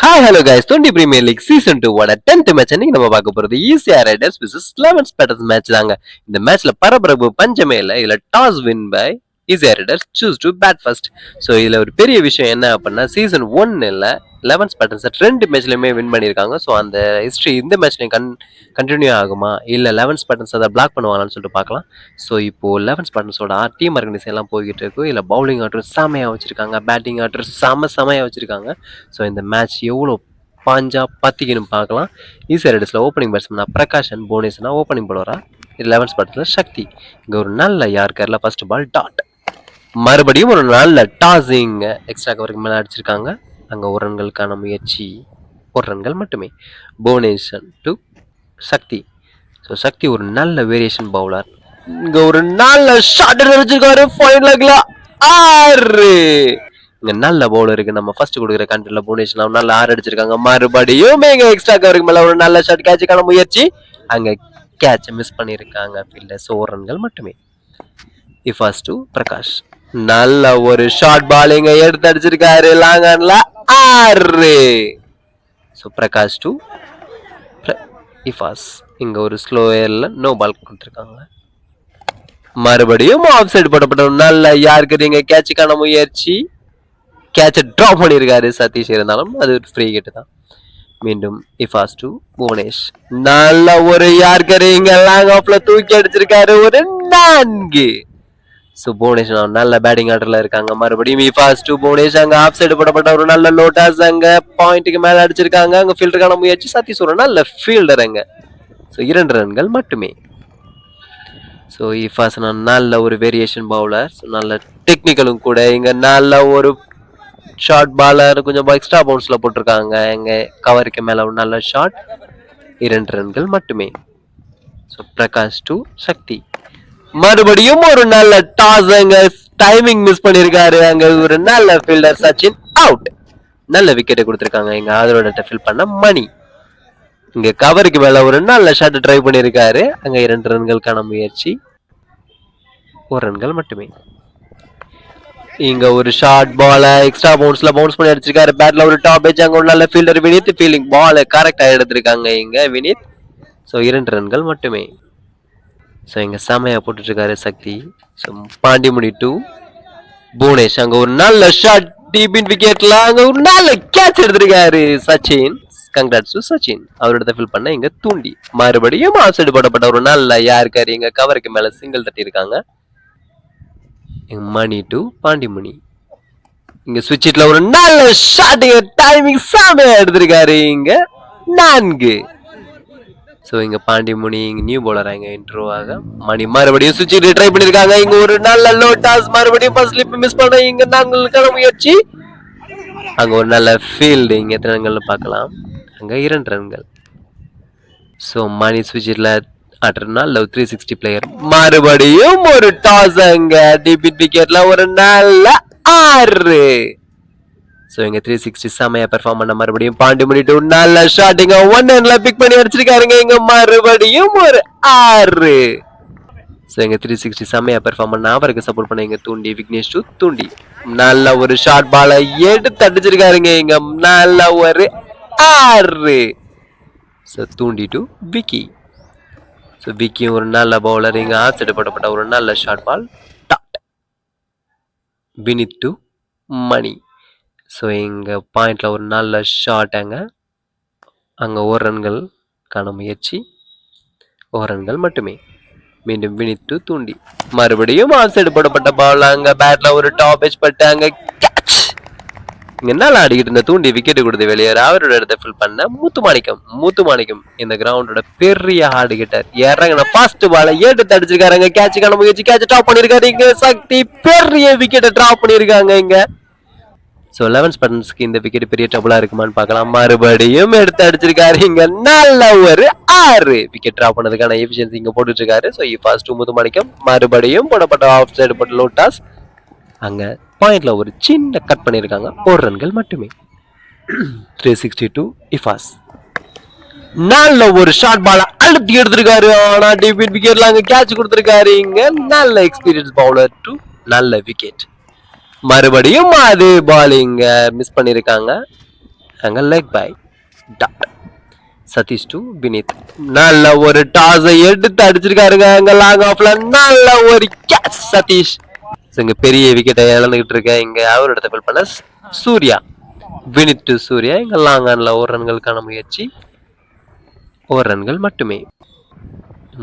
Hi hello guys 20 premier league season 2 ஓட 10th match அன்னைக்கு நம்ம பார்க்க போறது ஈசிஆர் ரைடர்ஸ் விசஸ் 11 ஸ்பேட்டர்ஸ் மேட்ச் தாங்க. இந்த மேட்ச்ல பரபரப்பு பஞ்சமே இல்ல. இதுல toss win by ECR riders choose to bat first. So இதுல ஒரு பெரிய விஷயம் என்ன அப்படின்னா சீசன் 1 இல்ல 11 ஸ்பேட்டர்ஸ் 2 மேட்ச்லயுமே வின் பண்ணியிருக்காங்க. ஸோ அந்த ஹிஸ்டரி இந்த மேட்ச்லயும் கண்டினியூ ஆகுமா இல்ல 11 ஸ்பேட்டர்ஸ் அதை பிளாக் பண்ணுவாங்களான்னு சொல்லிட்டு பார்க்கலாம். ஸோ இப்போ 11 ஸ்பேட்டர்ஸோட டீம் ஆர்கனைசேஷன் எல்லாம் போய்கிட்டு இருக்கு. இல்ல பவுலிங் ஆர்டர் செமையா வச்சிருக்காங்க, பேட்டிங் ஆர்டர் செமையா வச்சிருக்காங்க. ஸோ இந்த மேட்ச் எவ்வளோ பாஞ்சா பத்திக்கணும் பார்க்கலாம். ஈசிஆர் ரைடர்ஸ்ல ஓப்பனிங் பேட்ஸ்மேனா பிரகாஷ் அண்ட் புவனேஸ்வரா ஓப்பனிங் போலரா 11 ஸ்பேட்டர்ஸ்ல சக்தி. இங்க ஒரு நல்ல யார்கர்ல ஃபர்ஸ்ட் பால் டாட். மறுபடியும் ஒரு நல்ல டாஸிங் எக்ஸ்ட்ரா கவருக்கு மேல அடிச்சிருக்காங்க. அங்க ஒரு ரன்களுக்கான முயற்சி, ஒரு ரன்கள் மட்டுமே. புவனேஸ்வரன் டு சக்தி. ஸோ சக்தி ஒரு நல்ல வேரியேஷன் பவுலர். இங்க ஒரு நல்ல ஷாட் அடிச்சிருக்காரு ஃபைன் லெக்ல 6. இங்க நல்ல பவுலருக்கு நம்ம ஃபர்ஸ்ட் கொடுக்குற கண்ட்ரில புவனேஸ்வரன் நல்ல 6 அடிச்சிருக்காங்க. மறுபடியும் இங்க எக்ஸ்ட்ரா கவருக்கு மேல ஒரு நல்ல ஷாட் கேட்சுக்கான முயற்சி. அங்க கேட்ச் மிஸ் பண்ணிருக்காங்க ஃபீல்டர்ஸ். 1 ரன்கள் மட்டுமே. இஃபாஸ் டு பிரகாஷ். நல்ல ஒரு ஷார்ட் பாலிங்க எடுத்து அடிச்சிருக்காரு லாங் ஆன்ல 6. So Prakash to இஃபாஸ். இங்க ஒரு ஸ்லோயர்ல நோ பால் கொடுத்துருக்காங்க. மறுபடியும் ஆஃப் சைடு போடப்பட்ட நல்ல யாருக்கு இங்க கேட்சுக்கான முயற்சி. கேட்சை டிராப் பண்ணியிருக்காரு சதீஷ். இருந்தாலும் அது ஒரு ஃப்ரீ ஹிட் தான். மீண்டும் இஃபாஸ் டு புவனேஷ். நல்ல ஒரு யார்கர் இங்க லாங் ஆஃப்ல தூக்கி அடிச்சிருக்காரு ஒரு 4. ஸோ புவனேஷ் நல்ல பேட்டிங் ஆர்டர்ல இருக்காங்க. மறுபடியும் இஃபாஸ் டு புவனேஷ். அங்க ஆஃப் சைடு போடப்பட்ட ஒரு நல்ல லோட்டாஸ் அங்க பாயிண்ட்டுக்கு மேல அடிச்சிருக்காங்க. அங்க ஃபீல்டருக்கான முயற்சி. சதீஷ் ஒரு நல்ல ஃபீல்டர் அங்க. ஸோ 2 ரன்கள் மட்டுமே. ஸோ இஃபாஸ் நல்ல ஒரு வேரியேஷன் பவுலர், நல்ல டெக்னிக்கலும் கூட. இங்க நல்ல ஒரு ஷார்ட் பாலர் கொஞ்சம் எக்ஸ்ட்ரா பவுன்ஸ்ல போட்டிருக்காங்க. எங்க கவருக்கு மேல ஒரு நல்ல ஷாட். 2 ரன்கள் மட்டுமே. ஸோ பிரகாஷ் டு சக்தி. மறுபடியும் ஒரு நல்ல டாஸ். அங்க டைமிங் மிஸ் பண்ணிருக்காரு. அங்க ஒரு நல்ல ஃபீல்டர் சச்சின் அவுட். நல்ல விக்கெட்டை கொடுத்திருக்காங்க. இங்க ஆதரவோட ஃபில் பண்ண மணி. இங்க கவருக்கு மேல ஒரு நல்ல ஷாட் ட்ரை பண்ணிருக்காரு. அங்க 2 ரன்களுக்கான முயற்சி. 1 ரன்கள் மட்டுமே. இங்க ஒரு ஷார்ட் பால எக்ஸ்ட்ரா பவுன்ஸ்ல பவுன்ஸ் பண்ணி அடிச்சிருக்காரு. பேட்ல ஒரு டாப் எட்ஜ். அங்க ஒரு நல்ல ஃபீல்டர் வினித். ஃபீல்டிங் பால் கரெக்டா எடுத்திருக்காங்க இங்க வினித். ஸோ 2 ரன்கள் மட்டுமே. ஸோ இங்க செமையா போட்டுட்டு இருக்காரு சக்தி. So Pandimudi to Bhuvanesh. அங்க ஒரு நல்ல ஷாட் டீப் இன் விக்கெட்ல. அங்க ஒரு நல்ல கேட்ச் எடுத்திருக்காரு சச்சின். Congrats to Sachin. அவரோட ஃபில் பண்ண இங்க தூண்டி. மறுபடியும் ஆஃப் சைடு போடப்பட்ட ஒரு நல்ல யாருக்காரு இங்க கவருக்கு மேல சிங்கிள் தட்டி இருக்காங்க. மணி டு பாண்டிமுனி. இங்க சுவிட்ச்ல ஒரு நல்ல ஷாட். டைமிங் செமையா எடுத்திருக்காரு இங்க 4. ஸோ இங்க பாண்டிமுனி இங்க நியூ பவுலர் இங்க இன்ட்ரோ ஆக மணி மறுபடியும் சுவிட்ச் ட்ரை பண்ணிருக்காங்க. இங்க ஒரு நல்ல லோ டாஸ். மறுபடியும் ஃபர்ஸ்ட் ஸ்லிப் மிஸ் பண்ண இங்க 4 முயற்சி. அங்க ஒரு நல்ல ஃபீல்டிங். எத்தனை ரன்கள் பார்க்கலாம். அங்க 2 ரன்கள். ஸோ மணி சுவிட்ச்ல ஆடுறதுனால 360 பிளேயர். மறுபடியும் ஒரு டாஸ். அங்க டீப் விக்கெட்ல ஒரு நல்ல 6. ஸோ இங்க 360 செமையா பெர்ஃபார்ம் பண்ண. மறுபடியும் பாண்டிமுடி டு நல்ல ஷாட். இங்க 1 ரன்ல பிக் பண்ணி அடிச்சிருக்காருங்க. இங்க மறுபடியும் ஒரு 6. ஸோ இங்க 360 செமையா பெர்ஃபார்ம் பண்ண. அவருக்கு சப்போர்ட் பண்ண இங்க தூண்டி விக்னேஷ் டு தூண்டி. நல்ல ஒரு ஷார்ட் பால எடுத்து அடிச்சிருக்காருங்க. இங்க நல்ல ஒரு 6. ஸோ தூண்டி டு விக்கி. ஸோ விக்கி ஒரு நல்ல பவுலர். இங்க ஆஃப் சைடு போடப்பட்ட ஒரு நல்ல short ball dot. Vineeth to Mani. So இங்க பாயிண்ட்ல ஒரு நல்ல ஷாட். அங்க 1 ரன்களுக்கான முயற்சி. 1 ரன்கள் மட்டுமே. மீண்டும் வினித் டு தூண்டி. மறுபடியும் ஆஃப் சைடு போடப்பட்ட பால். அங்க பேட்ல ஒரு டாப் எட்ஜ் பட்டு அங்க கேட்ச். இங்க நல்லா ஆடிக்கிட்டு இருந்த தூண்டி விக்கெட் கொடுத்து வெளியேற அவரோட இடத்த ஃபில் பண்ண முத்துமாணிக்கம் இந்த கிரவுண்டோட பெரிய ஹார்டு கிட்டர். இறங்கின ஃபாஸ்ட் பால எடுத்து அடிச்சிருக்காரு. கேட்சுக்கான முயற்சி. கேட்ச் ட்ராப் பண்ணிருக்காரு. இங்க சக்தி பெரிய விக்கெட்டை ட்ராப் பண்ணிருக்காங்க இங்க. ஸோ 11 ஸ்பேட்டர்ஸ்க்கு இந்த விக்கெட் பெரிய ட்ரபிளா இருக்குமான்னு பார்க்கலாம். மறுபடியும் எடுத்து அடிச்சிருக்காரு. இங்க நல்ல ஒரு 6 விக்கெட் ட்ராப் பண்ணதுக்கான எஃபிஷியன்சி இங்க போட்டுட்டு இருக்காரு. So first Muthumanickam. மறுபடியும் போடப்பட்ட ஆஃப் சைடு போட்ட லோட்டாஸ். அங்க பாயிண்ட்ல ஒரு சின்ன கட் பண்ணிருக்காங்க. 1 ரன்கள் மட்டுமே. 362 இஃபாஸ். நல்ல ஒரு ஷார்ட் பால அழுத்தி எடுத்திருக்காரு. ஆனா டீப் விக்கெட்ல அங்க கேட்ச் கொடுத்திருக்காரு. இங்க நல்ல எக்ஸ்பீரியன்ஸ் பவுலர் டு நல்ல விக்கெட். மறுபடியும் அது பாலிங் மிஸ் பண்ணிருக்காங்க. அங்க leg bye dot. Sathish to Vineeth. நல்ல ஒரு டாஸை எடுத்து அடிச்சிருக்காருங்க அங்க லாங் ஆஃப்ல. நல்ல ஒரு கேட்ச் சதீஷ். இங்க பெரிய விக்கெட்டை இழந்துகிட்டு இருக்க இங்க அவர் இடத்த ஃபில் பண்ண சூர்யா. வினித் டு சூர்யா. இங்க லாங் ஆன்ல ஒரு ரன்களுக்கான முயற்சி, ஒரு ரன்கள் மட்டுமே.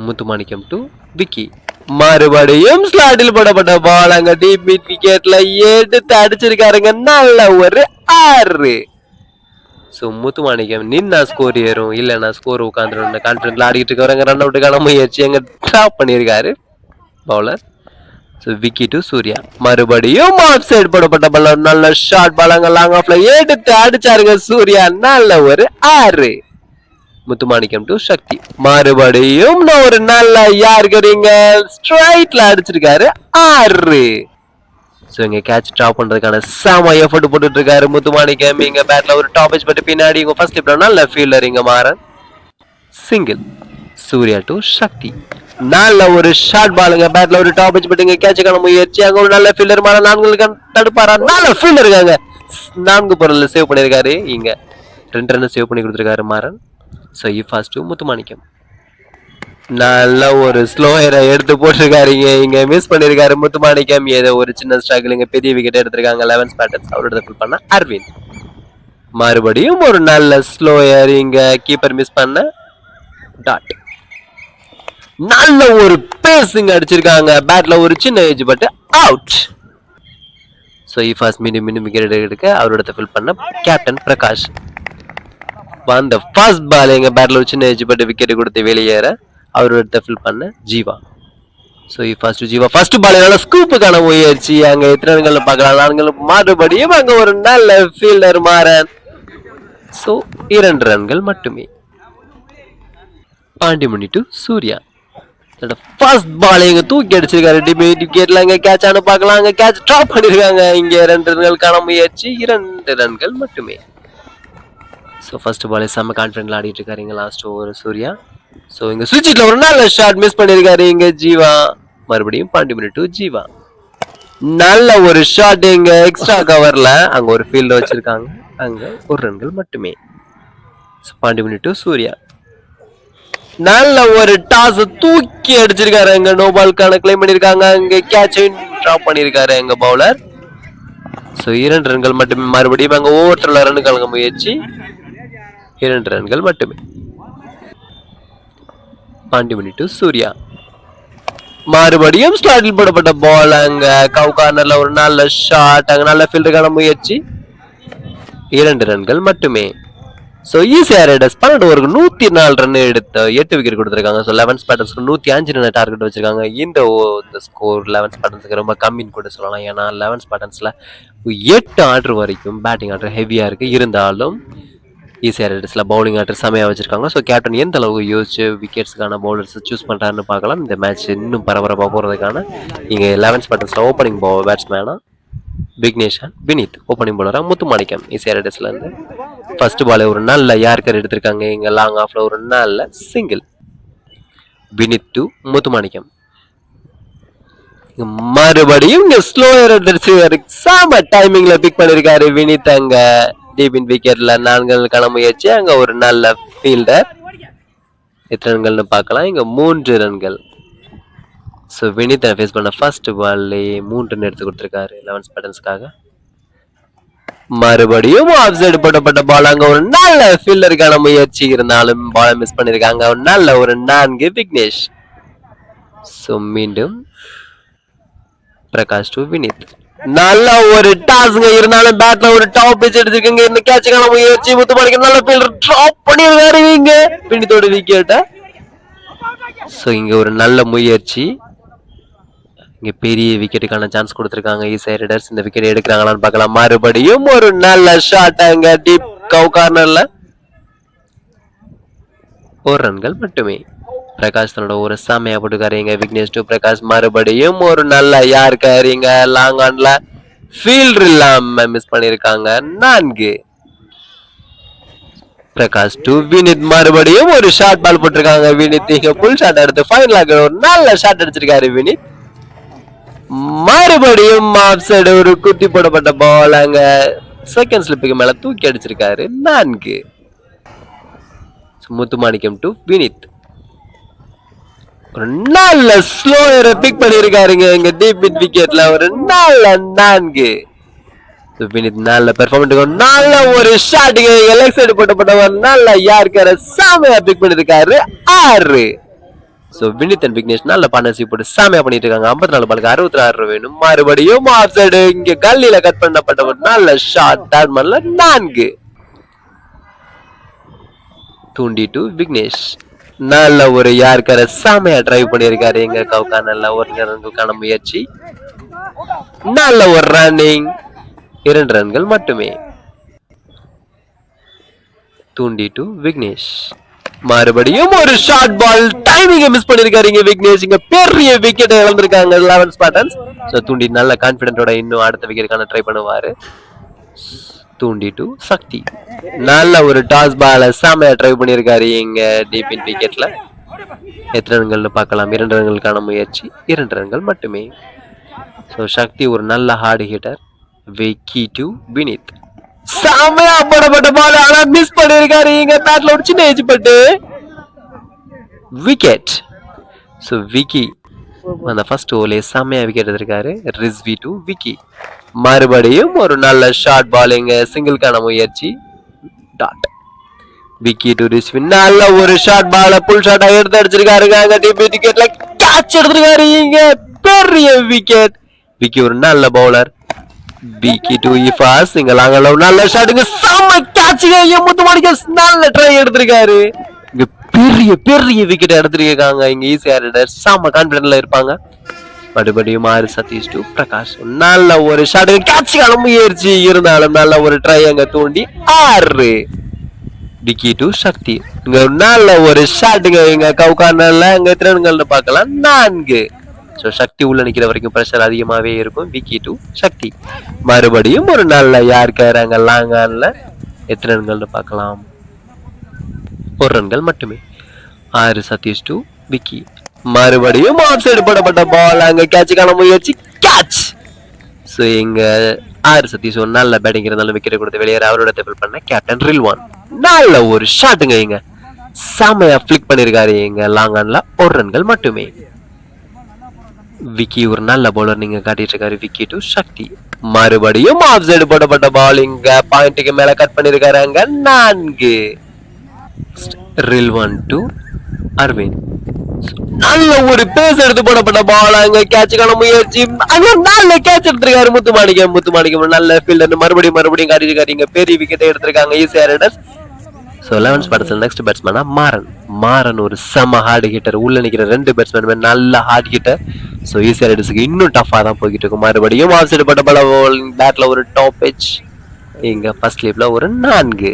முத்துமாணிக்கம் டு விக்கி. மறுபடியும் ஸ்லாட்டில் போடப்பட்ட பால் அங்க டீப் மிட் விக்கெட்ல எடுத்து அடிச்சிருக்காருங்க. நல்ல ஒரு 6. ஸோ முத்துமாணிக்கம் நின்னா ஸ்கோர் ஏறும், இல்லைன்னா ஸ்கோர் உட்காந்துரும் கான்ஃபிடென்ட்ல ஆடிக்கிட்டு இருக்கவங்க ரன் அவுட்டுக்கான முயற்சி அங்க ட்ராப் பண்ணியிருக்காரு bowler. So Vicky to Surya. மறுபடியும் ஆஃப் சைடு போடப்பட்ட பால், நல்ல ஷார்ட் பால் அங்க லாங் ஆஃப்ல எடுத்து அடிச்சாருங்க சூர்யா. நல்ல ஒரு 6. முத்துமாணிக்கம் டு சக்தி. மறுபடியும் ஒரு நல்ல யாருக்கிறீங்க ஸ்ட்ரைட்ல அடிச்சிருக்காரு 6. ஸோ இங்க கேட்ச் ட்ராப் பண்றதுக்கான செம எஃபர்ட் போட்டுட்டு இருக்காரு முத்துமாணிக்கம். இங்க பேட்ல ஒரு டாப் பட்டு பின்னாடி இங்க ஃபர்ஸ்ட் லிப்ல நல்ல ஃபீல்டர் இங்க மாறன். சிங்கிள். சூர்யா டு சக்தி. நல்ல ஒரு ஷார்ட் பாலுங்க பேட்ல ஒரு டாப் பட்டு இங்க கேட்சுக்கான முயற்சி அங்க ஒரு நல்ல ஃபீல்டர் மாற 4 தடுப்பாரா. நல்ல ஃபீல்டர் இருக்காங்க, 4 பொருள் சேவ் பண்ணிருக்காரு. இங்க 2 ரன் சேவ் பண்ணி கொடுத்துருக்காரு மாறன். ஸோ இஃபாஸ் டு முத்துமாணிக்கம். நல்ல ஒரு ஸ்லோயரை எடுத்து போட்டிருக்காருங்க, இங்க மிஸ் பண்ணிருக்காரு முத்துமாணிக்கம். ஏதோ ஒரு சின்ன ஸ்ட்ரகிள், இங்க பெரிய விக்கெட் எடுத்திருக்காங்க 11 பேட்டர்ஸ். அவரோட ஃபில் பண்ண அரவிந்த். மறுபடியும் ஒரு நல்ல ஸ்லோயர் இங்க கீப்பர் மிஸ் பண்ண டாட். நல்ல ஒரு பேசிங் அடிச்சிருக்காங்க பேட்ல ஒரு சின்ன ஏஜ் பட்டு அவுட். ஸோ இஃபாஸ் மீண்டும் விக்கெட் எடுக்க அவரோட ஃபில் பண்ண கேப்டன் பிரகாஷ். வந்த ஃபர்ஸ்ட் பால் எங்க பேட்ல ஒரு சின்ன ஏஜ் பட்டு விக்கெட் கொடுத்து வெளியேற அவரோட ஃபில் பண்ண Jeeva. So first Jeeva first ball நல்ல ஸ்கூப்புக்கான முயற்சி அங்க எத்தனை ரன்கள் பார்க்கலாம். நாங்கள் மறுபடியும் அங்க ஒரு நல்ல ஃபீல்டர் மாறன். ஸோ 2 ரன்கள் மட்டுமே. Pandimuni to Surya. First ball இங்க தூக்கி அடிச்சிருக்காரு டிபேட் விக்கெட்ல. இங்க கேட்ச் ஆன பார்க்கலாம், அங்க கேட்ச் ட்ராப் பண்ணிருக்காங்க. இங்க 2 ரன்களுக்கான முயற்சி, 2 ரன்கள் மட்டுமே. ஸோ ஃபர்ஸ்ட் பால் செம்ம கான்ஃபிடென்ட்ல ஆடிட்டு இருக்காரு இங்க லாஸ்ட் ஓவர் சூர்யா. ஸோ இங்க சுவிட்ச்ல ஒரு நல்ல ஷாட் மிஸ் பண்ணிருக்காரு இங்க ஜீவா. மறுபடியும் பாண்டிமுனி டு ஜீவா. நல்ல ஒரு ஷாட் இங்க எக்ஸ்ட்ரா கவர்ல அங்க ஒரு ஃபீல்ட் வச்சிருக்காங்க, அங்க 1 ரன்கள் மட்டுமே. பாண்டிமுனி டு சூர்யா. நல்ல ஒரு டாஸ் தூக்கி அடிச்சிருக்காரு அங்க நோ பால்கான கிளைம் பண்ணிருக்காங்க. அங்க கேட்ச் டிராப் பண்ணிருக்காரு எங்க பவுலர். ஸோ 2 ரன்கள் மட்டுமே. மறுபடியும் அங்க ஓவர்ல ரன்னுக்கான முயற்சி, 2 ரன்கள் மட்டுமே. பாண்டிமுனி டு சூர்யா. மறுபடியும் ஸ்லாட்டில் போடப்பட்ட பால் அங்க கவ் கார்னர்ல ஒரு நல்ல ஷாட், அங்க நல்ல ஃபீல்டருக்கான முயற்சி, 2 ரன்கள் மட்டுமே. ஸோ ஈஸியா ரைடர்ஸ் 12 ஓவருக்கு 104 ரன் எடுத்து 8 விக்கெட் கொடுத்துருக்காங்க. ஸோ 11 பேட்டர்ஸ்க்கு 105 ரன் டார்கெட் வச்சிருக்காங்க. இந்த ஸ்கோர் 11 பேட்டர்ஸ்க்கு ரொம்ப கம்மின்னு கூட சொல்லலாம். ஏன்னா 11 பேட்டர்ஸ்ல 8 ஆர்டர் வரைக்கும் பேட்டிங் ஆர்டர் ஹெவியா இருக்கு. இருந்தாலும் ஈஸியா ரைடர்ஸ்ல பவுலிங் ஆர்டர் செமையா வச்சிருக்காங்க. ஸோ கேப்டன் எந்த அளவுக்கு யோசிச்சு விக்கெட்ஸ்க்கான பவுலர்ஸ் சூஸ் பண்றாருன்னு பார்க்கலாம். இந்த மேட்ச் இன்னும் பரபரப்பாக போறதுக்கான இங்க 11 பேட்டர்ஸ்ல ஓப்பனிங் பேட்ஸ்மேனா விக்னேஷ் வினித், ஓப்பனிங் பவுலரா முத்துமாணிக்கம் ஈஸியா ரைடர்ஸ்ல இருந்து. ஃபர்ஸ்ட் பால் ஒரு நல்ல யார்கர் எடுத்திருக்காங்க இங்க லாங் ஆஃப்ல ஒரு நல்ல சிங்கிள். வினித் டு முத்துமாணிக்கம். மறுபடியும் இங்க ஸ்லோயர் எடுத்து சாம டைமிங்ல பிக் பண்ணிருக்காரு வினித். அங்க டீபின் விக்கெட்ல 4 ரன்களுக்கான முயற்சி, அங்க ஒரு நல்ல ஃபீல்டர். எத்தனை ரன்கள்னு பார்க்கலாம், இங்க 3 ரன்கள். ஸோ வினித் ஃபேஸ் பண்ண ஃபர்ஸ்ட் பால்லே 3 ரன் எடுத்து கொடுத்துருக்காரு 11 பேட்டர்ஸ்க்காக. மறுபடியும் ஆஃப் சைடு போடப்பட்ட பால், அங்க ஒரு நல்ல ஃபீல்டருக்கான முயற்சி, இருந்தாலும் பால் மிஸ் பண்ணிருக்காங்க. ஒரு நல்ல ஒரு 4 விக்னேஷ். ஸோ மீண்டும் பிரகாஷ் டு வினித். நல்ல ஒரு டாஸ்ங்க, இருந்தாலும் பேட்ல ஒரு டாப் பிச் எடுத்துருக்கீங்க. இந்த கேட்சுக்கான முயற்சி, முத்துமாணிக்கம் நல்ல ஃபீல்டர் ட்ராப் பண்ணிருக்காரு இங்க வினித்தோட விக்கெட்ட. ஸோ இங்க ஒரு நல்ல முயற்சி, இங்க பெரிய விக்கெட்டுக்கான சான்ஸ் கொடுத்திருக்காங்க ஈஸியா ரைடர்ஸ். இந்த விக்கெட் எடுக்கிறாங்களான்னு பார்க்கலாம். மறுபடியும் ஒரு நல்ல ஷாட் அங்க டீப் கவ் கார்னர்ல, 1 ரன்கள் மட்டுமே. பிரகாஷ் தன்னோட ஒரு சாமையா போட்டுக்காரு இங்க விக்னேஷ் டு பிரகாஷ். மறுபடியும் ஒரு நல்ல யாருக்காரு இங்க லாங் ஆன்ல ஃபீல்டர் இல்லாம மிஸ் பண்ணிருக்காங்க 4. பிரகாஷ் டு வினித். மறுபடியும் ஒரு ஷார்ட் பால் போட்டிருக்காங்க வினித். இங்க புல் ஷாட் எடுத்து ஃபைனலாக ஒரு நல்ல ஷாட் அடிச்சிருக்காரு வினித். மறுபடியும் ஆஃப் சைடு ஒரு குத்தி போடப்பட்ட பால், அங்க செகண்ட் ஸ்லிப்புக்கு மேல தூக்கி அடிச்சிருக்காரு 4. முத்துமாணிக்கம் டு வினித். ஒரு நல்ல ஸ்லோயரை பிக் பண்ணிருக்காருங்க இங்க டீப் மிட் விக்கெட்ல. ஒரு நல்ல 4. வினித் நல்ல பெர்ஃபார்மன்ஸ், நல்ல ஒரு ஷாட்டுங்க லெக் சைடு போட்டப்பட்டவர் நல்ல யாருக்கார சாமையா பிக் பண்ணிருக்காரு 6. சோ வினித் அண்ட் விக்னேஷ் நல்ல பார்ட்னர்ஷிப் போட்டு சாமையா பண்ணிட்டு இருக்காங்க. 54 பாலுக்கு 66 ரன் வேணும். மறுபடியும் ஆஃப் சைடு இங்க கல்லில கட் பண்ணப்பட்டவர் நல்ல ஷாட் டாட்மன்ல 4. தூண்டி டு விக்னேஷ் நல்ல ஒரு யாருக்கார சாமையா டிரைவ் பண்ணியிருக்காரு எங்க கவுக்கா. நல்ல ஒரு ரன்களுக்கான முயற்சி, நல்ல ஒரு ரன்னிங், 2 ரன்கள் மட்டுமே. தூண்டி டு விக்னேஷ் மறுபடியும் ஒரு ஷார்ட் பால் டைமிங்க மிஸ் பண்ணிருக்காரு இங்க விக்னேஷ். இங்க பெரிய விக்கெட் இழந்திருக்காங்க 11 ஸ்பாட்டன்ஸ். சோ தூண்டி நல்ல கான்பிடென்ட்டோட இன்னும் அடுத்த விக்கெட்டுக்கான ட்ரை பண்ணுவாரு. தூண்டி டு சக்தி நல்ல ஒரு டாஸ் பால சாமையா ட்ரை பண்ணிருக்காரு இங்க டீப் இன் விக்கெட்ல. எத்தனை ரன்கள்னு பார்க்கலாம். 2 ரன்களுக்கான முயற்சி, 2 ரன்கள் மட்டுமே. சோ சக்தி ஒரு நல்ல hard hitter. Vicky to Vineeth சாமையா போடப்பட்ட பால் ஆனா மிஸ் பண்ணிருக்காரு இங்க பேட்ல ஒரு சின்ன ஏஜ் பட்டு விக்கெட். சோ விக்கி அந்த ஃபர்ஸ்ட் ஓவர்ல சாமையா விக்கெட் எடுத்திருக்காரு. ரிஸ்வி டு விக்கி மறுபடியும் ஒரு நல்ல ஷார்ட் பாலிங் சிங்கிள்கான முயற்சி. டாட். விக்கி டு ரிஸ்வி நல்ல ஒரு ஷார்ட் பால புல் ஷாட்டா எடுத்து அடிச்சிருக்காருங்க அங்க டீப் விக்கெட்ல கேட்ச் எடுத்திருக்காரு இங்க பெரிய விக்கெட். விக்கி ஒரு நல்ல பவுலர். விக்கி டு இஃபாஸ் இங்க லாங்கல நல்ல ஷாட்டுங்க செம்ம கேட்ச்ங்க முத்துமாணிக்க நல்ல ட்ரை எடுத்திருக்காரு. இங்க பெரிய பெரிய விக்கெட் எடுத்திருக்காங்க இங்க ஈஸியா செம்ம கான்பிடன்ட்ல இருப்பாங்க. மறுபடியும் 6 சதீஷ் டு பிரகாஷ் நல்ல ஒரு ஷாட் கேட்ச்கான முயற்சி இருந்தாலும் நல்ல ஒரு ட்ரை அங்க தூண்டி 6. விக்கி டு சக்தி இங்க நல்ல ஒரு ஷாட்டுங்க இங்க கவுகானல்ல அங்க எத்தனை ரன்கள்னு பார்க்கலாம் 4. சோ சக்தி உள்ள நிக்கிற வரைக்கும் பிரஷர் அதிகமாவே இருக்கும். விக்கி டு சக்தி மறுபடியும் ஒரு நல்ல யாருக்காரு அங்க லாங்கான்ல எத்தனை ரன்கள்னு பார்க்கலாம் 1 ரன்கள் மட்டுமே. 6 சதீஷ் டு விக்கி மறுபடியும் ஆஃப் சைடு போடப்பட்ட பால் அங்க கேட்சுக்கான முயற்சி கேட்ச். சோ இங்க 6 சதீஷ் ஒரு நல்ல பேட்டிங் இருந்தாலும் விக்கெட் கொடுத்து வெளியேற அவரோட டேபிள் பண்ண கேப்டன் ரில்வான் நல்ல ஒரு ஷாட்டுங்க இங்க செமையா பிளிக் பண்ணிருக்காரு இங்க லாங் ஆன்ல 1 ரன்கள் மட்டுமே. விக்கி ஒரு நல்ல பவுலர் நீங்க காட்டிட்டு இருக்காரு. விக்கி டு சக்தி மறுபடியும் ஆஃப் சைடு போடப்பட்ட பால் இங்க பாயிண்ட்டுக்கு மேல கட் பண்ணிருக்காரு அங்க 4. ரில்வான் டு அரவிந்த் நல்ல ஒரு பேஸ் எடுத்து போடப்பட்ட பால் அங்க கேட்சுக்கான முயற்சி அங்க நல்ல கேட்ச் எடுத்திருக்காரு முத்துமாணிக்கம் நல்ல ஃபீல்டர் மறுபடியும் காட்டிருக்காரு இங்க பெரிய விக்கெட் எடுத்திருக்காங்க ஈஸியா ரைடர்ஸ். சோ 11 ஸ்பாட்ஸ்ல நெக்ஸ்ட் பேட்ஸ்மேனா மாறன் ஒரு செம ஹார்ட் ஹிட்டர். உள்ள நிக்கிற 2 பேட்ஸ்மேன் நல்ல ஹார்ட் ஹிட்டர். சோ ஈஸியா ரைடர்ஸ்க்கு இன்னும் டஃபா தான் போயிட்டு இருக்கும். மறுபடியும் ஆஃப் சைடு போட்ட பால் பேட்ல ஒரு டாப் எட்ஜ் இங்க ஃபர்ஸ்ட் ஸ்லீப்ல ஒரு 4.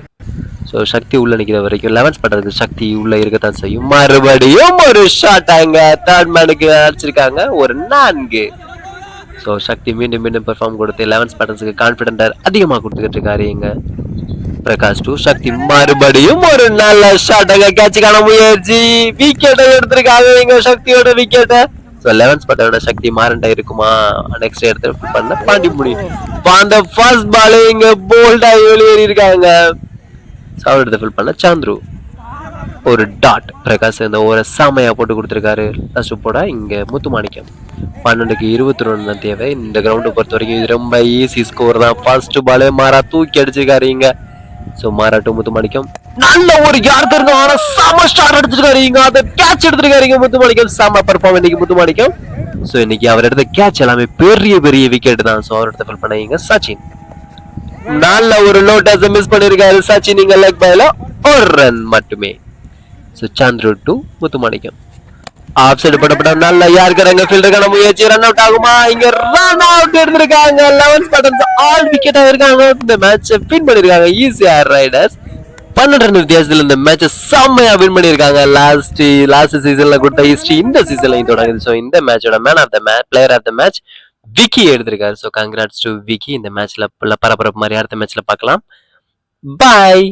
சோ சக்தி உள்ள நிக்கிற வரைக்கும் 11 ஸ்பாட்டருக்கு சக்தி உள்ள இருக்கத்தான் செய்யும். மறுபடியும் ஒரு ஷாட் அங்க தேர்ட் மேனுக்கு அடிச்சிருக்காங்க ஒரு 4. சோ சக்தி மீண்டும் பெர்ஃபார்ம் கொடுத்து 11 ஸ்பாட்டர்ஸ்க்கு கான்பிடென்ட் அதிகமா கொடுத்துக்கிட்டு இருக்காரு இங்க பிரகாஷ் டு சக்தி மறுபடியும் ஒரு நல்ல ஷாட் அங்க கேட்சுக்கான முயற்சி விக்கெட்டை எடுத்திருக்காங்க இங்க சக்தியோட விக்கெட்ட. சோ 11 ஸ்பாட்டரோட சக்தி மாறண்டா இருக்குமா நெக்ஸ்ட் எடுத்து பண்ண பாண்டிமுனி அந்த ஃபர்ஸ்ட் பால் இங்க போல்டா வெளியேறி இருக்காங்க. அவரோட ஃபில் பண்ண சாந்துரு ஒரு டாட். பிரகாஷ் இந்த ஒரு சாமையா போட்டு கொடுத்திருக்காரு. போட இங்க முத்துமாணிக்கம் 12க்கு 21 தான் தேவை. இந்த கிரவுண்டை பொறுத்த வரைக்கும் இது ரொம்ப ஈஸி ஸ்கோர் தான். ஃபர்ஸ்ட் பாலே மாறா தூக்கி அடிச்சிருக்காரு இங்க. சோ மாறா டு முத்துமாணிக்கம் நல்ல ஒரு யாருக்கு ஆனா செம ஸ்டார்ட் அடிச்சிருக்காரு இங்க. அதை கேட்ச் எடுத்திருக்காரு இங்க முத்துமாணிக்கம் செம பெர்ஃபார்ம் இன்னைக்கு முத்துமாணிக்கம். சோ இன்னைக்கு அவர் எடுத்த கேட்ச் எல்லாமே பெரிய பெரிய விக்கெட் தான். சோ அவரோட ஃபில் பண்ண இங்க சச்சின் நல்ல ஒரு லோட்டஸ் மிஸ் பண்ணிருக்காரு சச்சின் இங்க லெக் பைல 1 ரன் மட்டுமே. So Chandru to Muthumanickam off side போடப்பட்ட நல்ல யாருக்காரங்க ஃபீல்டருக்கான முயற்சி ரன் அவுட் ஆகுமா இங்க ரன் அவுட் எடுத்திருக்காங்க. 11 ஸ்பாட்டர்ஸ் ஆல் விக்கெட் ஆயிருக்காங்க. இந்த மேட்ச் வின் பண்ணிருக்காங்க ஈஸியா ரைடர்ஸ். 12 ரன் வித்தியாசத்துல இந்த மேட்ச் செம்மையா வின் பண்ணிருக்காங்க. லாஸ்ட் சீசன்ல கொடுத்த ஹிஸ்டரி இந்த சீசன்லயும் தொடங்குது. சோ இந்த மேட்சோட man of the match player of the match Vicky எடுத்திருக்காரு. So congrats to Vicky. இந்த மேட்ச்ல பரபரப்பு மாதிரி அடுத்த மேட்ச்ல பார்க்கலாம். பாய்.